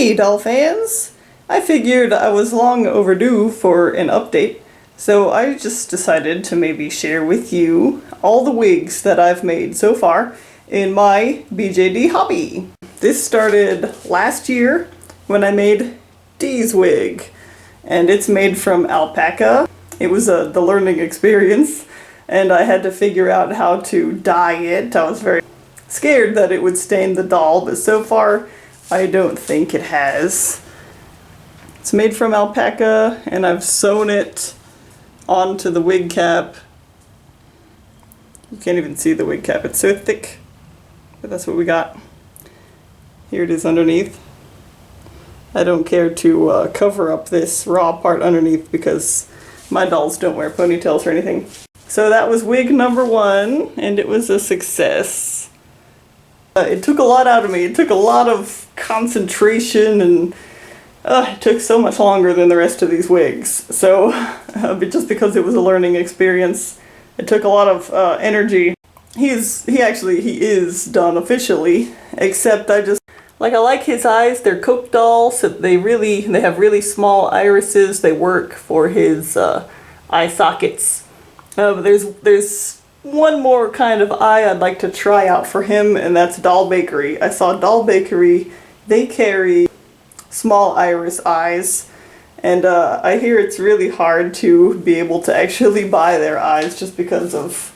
Hey doll fans! I figured I was long overdue for an update, so I just decided to maybe share with you all the wigs that I've made so far in my BJD hobby. This started last year when I made Dee's wig, and it's made from alpaca. It was the learning experience, and I had to figure out how to dye it. I was very scared that it would stain the doll, but so far I don't think it has. It's made from alpaca, and I've sewn it onto the wig cap. You can't even see the wig cap, it's so thick, but that's what we got. Here it is underneath. I don't care to cover up this raw part underneath because my dolls don't wear ponytails or anything. So that was wig number 1, and it was a success. It took a lot out of me. It took a lot of concentration, and it took so much longer than the rest of these wigs. So, just because it was a learning experience, it took a lot of energy. He is done officially, except I like his eyes. They're Coke dolls, so they have really small irises. They work for his eye sockets. But there's one more kind of eye I'd like to try out for him, and that's Doll Bakery. I saw Doll Bakery, they carry small iris eyes, and I hear it's really hard to be able to actually buy their eyes just because of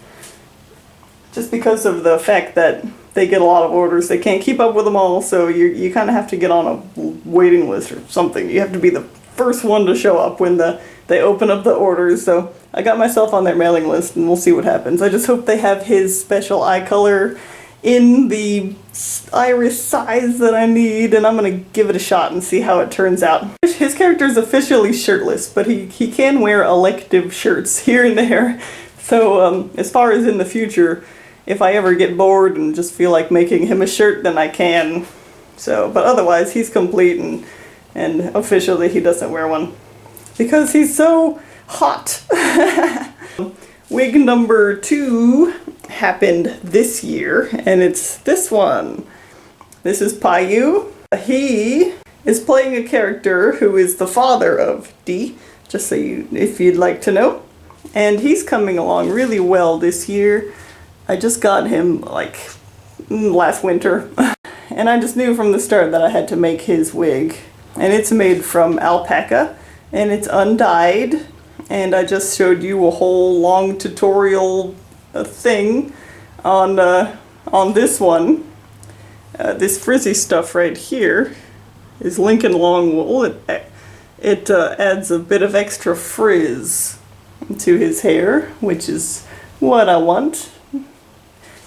the fact that they get a lot of orders. They can't keep up with them all, so you kind of have to get on a waiting list or something. You have to be the first one to show up when they open up the orders. So I got myself on their mailing list, and we'll see what happens. I just hope they have his special eye color in the iris size that I need, and I'm gonna give it a shot and see how it turns out. His character is officially shirtless, but he can wear elective shirts here and there. So as far as in the future, if I ever get bored and just feel like making him a shirt, then I can. So, but otherwise he's complete, and officially he doesn't wear one because he's so hot. Wig number 2 happened this year, and it's this one. This is Payu. He is playing a character who is the father of Dee, just so if you'd like to know. And he's coming along really well this year. I just got him like last winter, and I just knew from the start that I had to make his wig. And it's made from alpaca, and it's undyed. And I just showed you a whole long tutorial thing on this one. This frizzy stuff right here is Lincoln longwool. It adds a bit of extra frizz to his hair, which is what I want.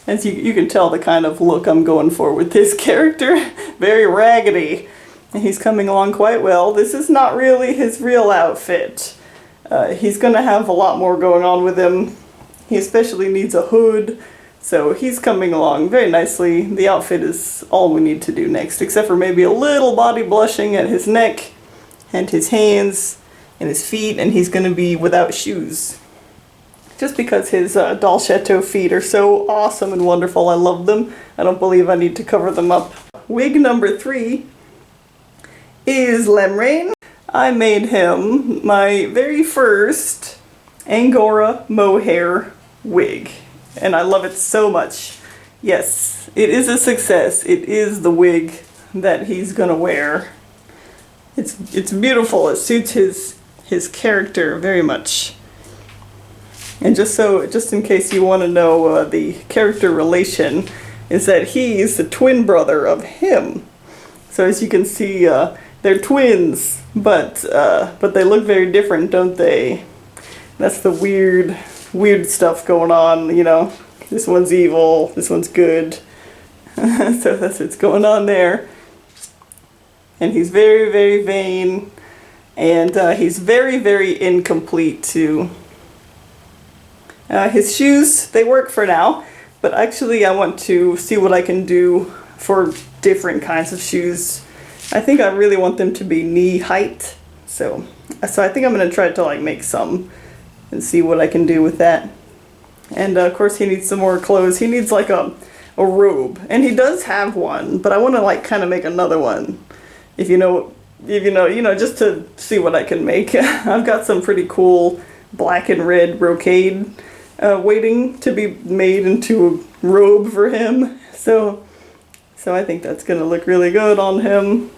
As you can tell the kind of look I'm going for with this character. Very raggedy. And he's coming along quite well. This is not really his real outfit. He's going to have a lot more going on with him. He especially needs a hood, so he's coming along very nicely. The outfit is all we need to do next, except for maybe a little body blushing at his neck and his hands and his feet, and he's going to be without shoes. Just because his doll Chateau feet are so awesome and wonderful. I love them. I don't believe I need to cover them up. Wig number 3 is Raymond. I made him my very first angora mohair wig, and I love it so much. Yes, it is a success. It is the wig that he's gonna wear. It's beautiful. It suits his character very much. And just in case you want to know the character relation, is that he's the twin brother of him. So as you can see, they're twins, but they look very different, don't they? That's the weird stuff going on, you know. This one's evil, this one's good. So that's what's going on there. And he's very, very vain, and he's very, very incomplete too. His shoes, they work for now, but actually I want to see what I can do for different kinds of shoes. I think I really want them to be knee height, so I think I'm going to try to like make some and see what I can do with that. And of course he needs some more clothes. He needs like a robe, and he does have one, but I want to like kind of make another one if you know, just to see what I can make. I've got some pretty cool black and red brocade waiting to be made into a robe for him. So I think that's gonna look really good on him.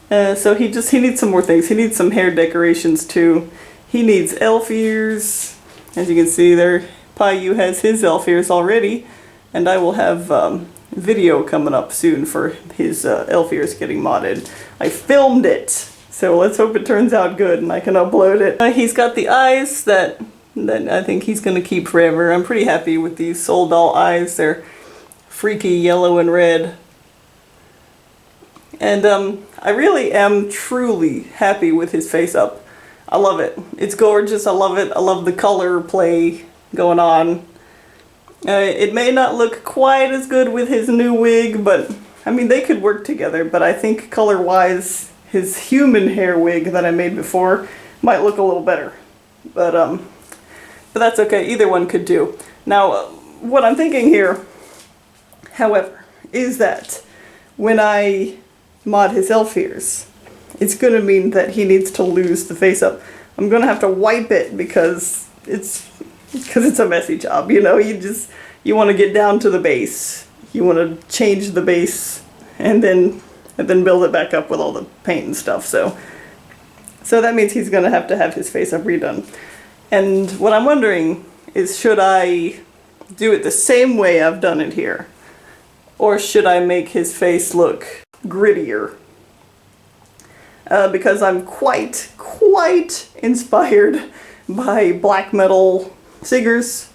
So he needs some more things. He needs some hair decorations too. He needs elf ears. As you can see there, Payu has his elf ears already, and I will have video coming up soon for his elf ears getting modded. I filmed it, so let's hope it turns out good and I can upload it. He's got the eyes that I think he's gonna keep forever. I'm pretty happy with these Soul Doll eyes. They're freaky yellow and red. And I really am truly happy with his face up. I love it. It's gorgeous. I love it. I love the color play going on. It may not look quite as good with his new wig, but I mean, they could work together. But I think color-wise, his human hair wig that I made before might look a little better. But that's okay. Either one could do. Now, what I'm thinking here, however, is that when I mod his elf ears, it's going to mean that he needs to lose the face up. I'm going to have to wipe it because it's a messy job, you know. You want to get down to the base. You want to change the base and then build it back up with all the paint and stuff. So that means he's going to have his face up redone. And what I'm wondering is, should I do it the same way I've done it here? Or should I make his face look grittier? Because I'm quite inspired by black metal singers.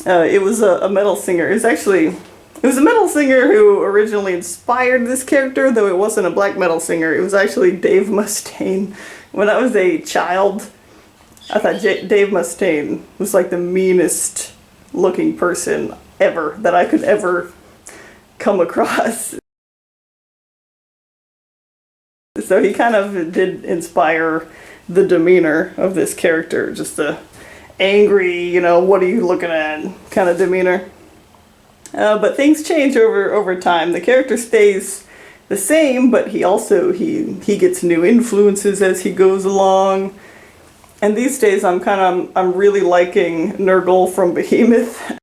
It was a metal singer. It was a metal singer who originally inspired this character, though it wasn't a black metal singer. It was actually Dave Mustaine. When I was a child, I thought Dave Mustaine was like the meanest looking person ever that I could ever come across. So he kind of did inspire the demeanor of this character, just the angry, you know, what are you looking at kind of demeanor. But things change over time. The character stays the same, but he gets new influences as he goes along. And these days I'm really liking Nurgle from Behemoth.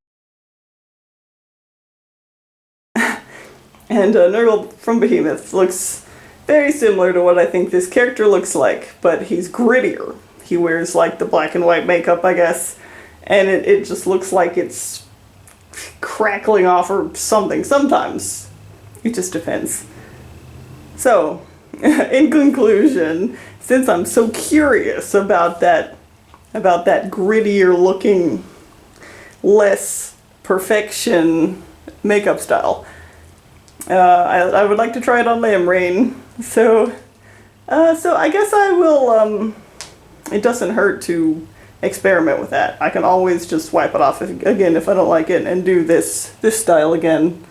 And Nurgle from Behemoth looks very similar to what I think this character looks like, but he's grittier. He wears like the black and white makeup, I guess, and it just looks like it's crackling off or something. Sometimes it just depends. So, in conclusion, since I'm so curious about that grittier looking, less perfection makeup style, I would like to try it on Raymond. So I guess I will, it doesn't hurt to experiment with that. I can always just wipe it off again if I don't like it and do this style again.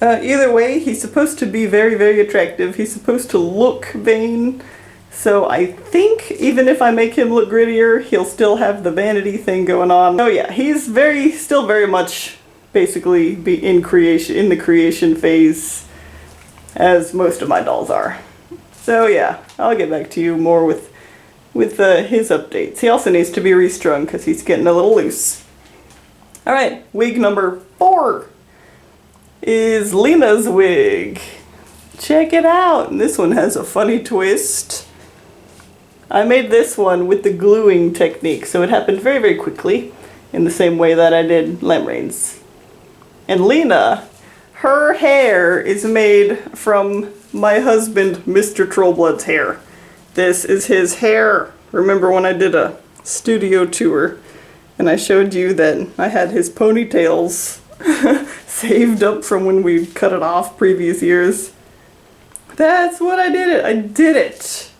Either way, he's supposed to be very, very attractive. He's supposed to look vain. So I think even if I make him look grittier, he'll still have the vanity thing going on. Oh yeah, he's still very much basically in the creation phase, as most of my dolls are. So yeah, I'll get back to you more with his updates. He also needs to be restrung because he's getting a little loose. Alright, wig number 4 is Lena's wig. Check it out! And this one has a funny twist. I made this one with the gluing technique, so it happened very, very quickly, in the same way that I did Lamrain's. And Lena, her hair is made from my husband, Mr. Trollblood's hair. This is his hair. Remember when I did a studio tour and I showed you that I had his ponytails saved up from when we cut it off previous years? That's what I did. I did it.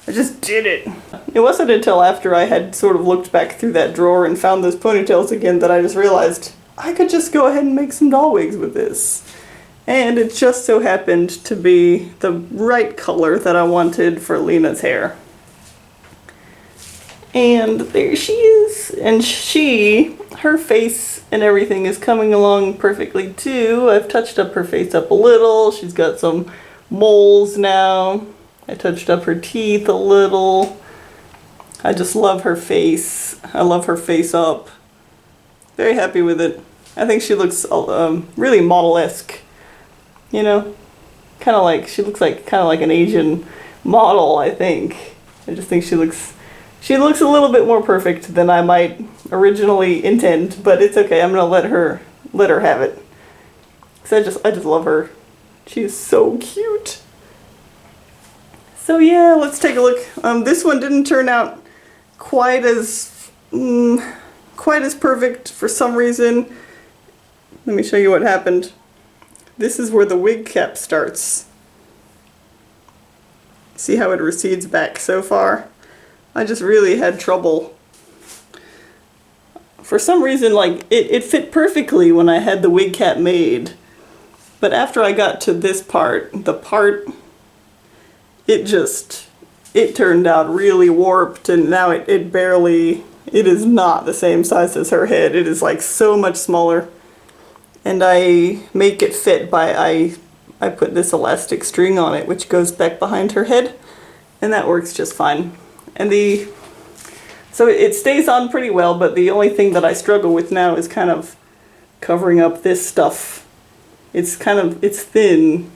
I just did it. It wasn't until after I had sort of looked back through that drawer and found those ponytails again that I just realized I could just go ahead and make some doll wigs with this. And it just so happened to be the right color that I wanted for Lena's hair. And there she is. And her face and everything is coming along perfectly too. I've touched up her face up a little. She's got some moles now. I touched up her teeth a little. I just love her face. I love her face up. Very happy with it. I think she looks really model-esque. You know? Kind of like, she looks like kind of like an Asian model, I think. I just think she looks a little bit more perfect than I might originally intend, but it's okay. I'm gonna let her have it. So I just love her. She's so cute. So yeah, let's take a look. This one didn't turn out quite as perfect for some reason. Let me show you what happened. This is where the wig cap starts. See how it recedes back so far? I just really had trouble. For some reason, like, it fit perfectly when I had the wig cap made. But after I got to this part, it turned out really warped, and now it is not the same size as her head. It is like so much smaller. And I make it fit by, I put this elastic string on it, which goes back behind her head, and that works just fine. And so it stays on pretty well, but the only thing that I struggle with now is kind of covering up this stuff. It's thin.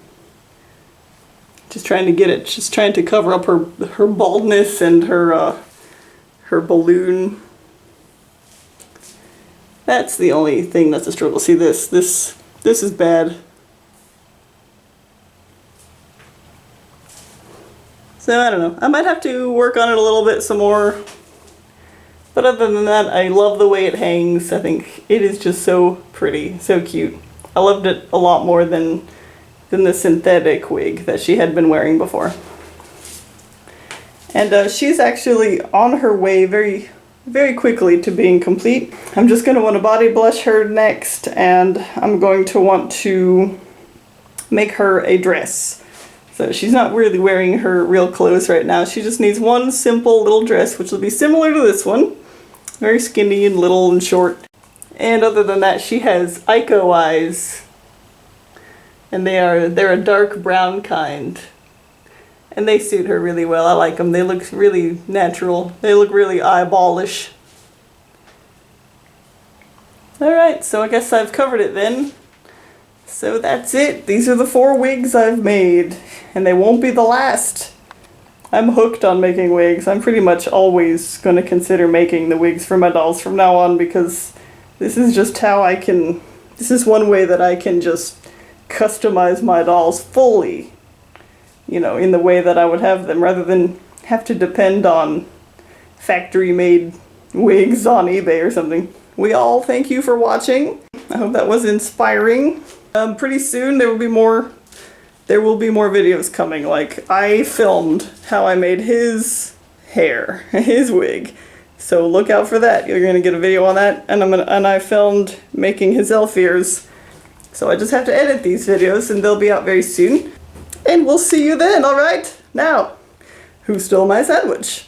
Just trying to get it, just trying to cover up her baldness and her balloon. That's the only thing that's a struggle. See this is bad. So I don't know. I might have to work on it a little bit some more. But other than that, I love the way it hangs. I think it is just so pretty, so cute. I loved it a lot more than the synthetic wig that she had been wearing before. And she's actually on her way very, very quickly to being complete. I'm just going to want to body blush her next, and I'm going to want to make her a dress. So she's not really wearing her real clothes right now. She just needs one simple little dress, which will be similar to this one. Very skinny and little and short. And other than that, she has Ico eyes. And they're a dark brown kind. And they suit her really well. I like them. They look really natural. They look really eyeballish. Alright, so I guess I've covered it then. So that's it. These are the 4 wigs I've made. And they won't be the last. I'm hooked on making wigs. I'm pretty much always going to consider making the wigs for my dolls from now on, because this is just how I can... This is one way that I can just customize my dolls fully, you know, in the way that I would have them, rather than have to depend on factory-made wigs on eBay or something. We all thank you for watching. I hope that was inspiring. Pretty soon there will be more videos coming. Like, I filmed how I made his hair, his wig. So look out for that. You're gonna get a video on that, and I filmed making his elf ears. So I just have to edit these videos, and they'll be out very soon. And we'll see you then, alright? Now, who stole my sandwich?